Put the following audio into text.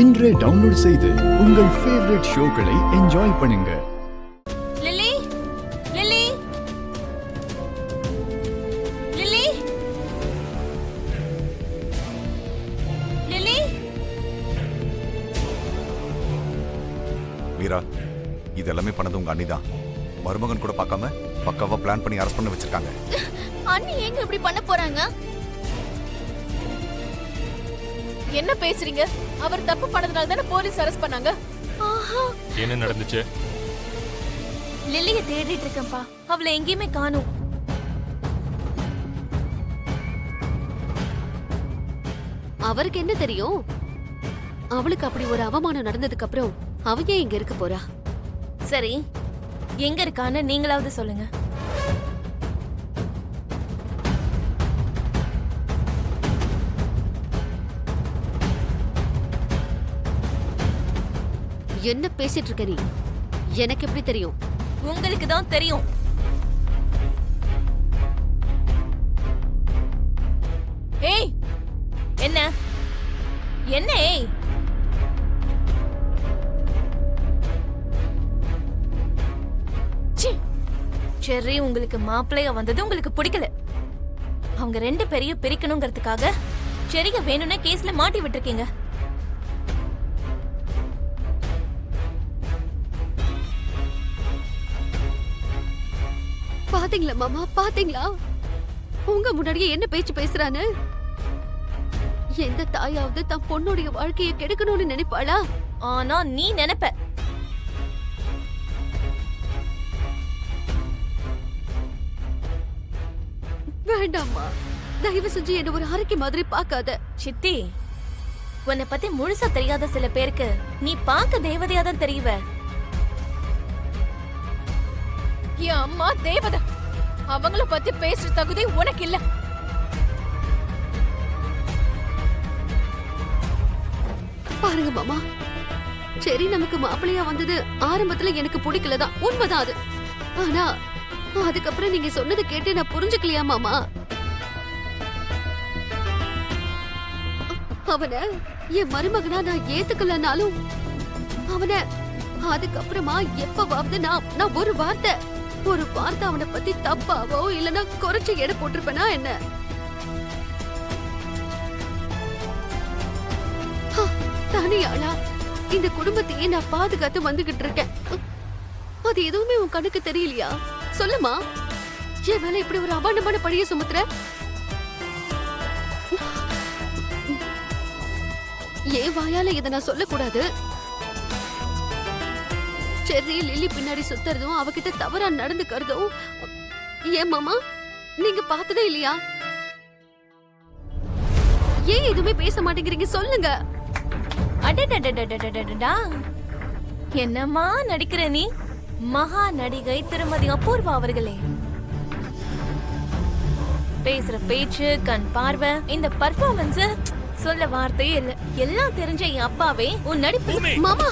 இன்றே டவுன்லோட் செய்து உங்கள் ஃபேவரட் ஷோக்களை என்ஜாய் பண்ணுங்க. லில்லி லில்லி லில்லி லில்லி வீரா, இது எல்லாமே பண்ணது உங்க அண்ணி தான். மருமகன் கூட பார்க்காம பக்காவா பிளான் பண்ணி அரெஸ்ட் பண்ண வச்சிருக்காங்க. அண்ணி எங்க இப்படி பண்ண போறாங்க? என்ன பேசுறீங்க? அவர் தப்பு பண்ணதுனால தானே போலீஸ் அரெஸ்ட் பண்ணாங்க. என்ன நடந்துச்சு? லில்லிய தேடிட்டு இருக்கேன்ப்பா, அவளை எங்கேயுமே காணோம். அவருக்கு என்ன தெரியும்? அவளுக்கு அப்படி ஒரு அவமானம் நடந்ததுக்கு அப்புறம் அவ ஏன் இங்க இருக்க போறா? சரி, எங்க இருக்கான்னு நீங்களாவது சொல்லுங்க. என்ன பேசிட்டு இருக்க நீ? எனக்கு எப்படி தெரியும்? உங்களுக்கு தான் தெரியும். ஏய், என்ன என்ன? ஏய், சரி, உங்களுக்கு மாப்பிள்ளையா வந்தது உங்களுக்கு பிடிக்கல. அவங்க ரெண்டு பேரையும் பிரிக்கணுங்கிறதுக்காக செரிய வேணும்னு கேஸ்ல மாட்டி விட்டுருக்கீங்க. பாத்தீங்களா மாமா, பாத்தீங்களா? உங்க முன்னாடியே என்ன பேச்சு பேசுறான்னு? எந்த தாயாவது தன் பொண்ணுடைய வாழ்க்கையை கெடுக்கணும்னு நினைப்பாளா? ஆனா நீ நினைப்ப. வேண்டாம்மா, தயவு செஞ்சு என்ன ஒரு அரைக்கி மாதிரி பாக்காத. சித்தி, உன்னை பத்தி முழுசா தெரியாத சில பேருக்கு நீ பார்க்க தேவதையா தான் தெரியுவ. என் அம்மா தேவதை, அவங்கள பத்தி பேசுற தகுதி உனக்கு இல்ல. பாருங்க மாமா, சரி, நமக்கு மாப்பிள்ளையா வந்தது ஆரம்பத்துல எனக்கு பிடிக்கலதான், உண்மைதான் அது. ஆனா அதுக்கப்புறம் நீங்க சொன்னதை கேட்டு நான் புரிஞ்சுக்கலையா மாமா? அவனை என் மருமகனா நான் ஏத்துக்கலனாலும் அவனை அதுக்கப்புறமா எப்பவாவது நான் ஒரு வார்த்தை அவனை பத்தி தப்பாவோ இல்லனா குறைச்சு எடை போட்டிருப்பேனா என்ன? தனியாளா இந்த குடும்பத்தையே நான் பாதுகாத்து வந்துகிட்டு இருக்கேன். அது எதுவுமே உன் கண்ணுக்கு தெரியலையா? சொல்லுமா, என் மேல இப்படி ஒரு அபாண்டமான பழிய சுமத்துற? ஏன் வாயால இதை நான் சொல்லக்கூடாது? சரி, லில்லி பின்னாடி சுத்துறதும் அவகிட்ட தவறா நடந்துக்கிறதும் ஏன் மாமா நீங்க பார்த்ததே இல்லையா? ஏன் எதுவுமே பேச மாட்டேங்கிறீங்க? சொல்லுங்க. அடடடடடடடடா, என்னம்மா நடிக்கிற நீ? மகா நடிகை திருமதி அபூர்வா அவர்களே, பேசுற பேச்சு, கண் பார்வை, இந்த பர்ஃபார்மன்ஸ் சொல்ல வார்த்தையே இல்ல. எல்லாம் தெரிஞ்ச என் அப்பாவே உன் நடிப்பு. மாமா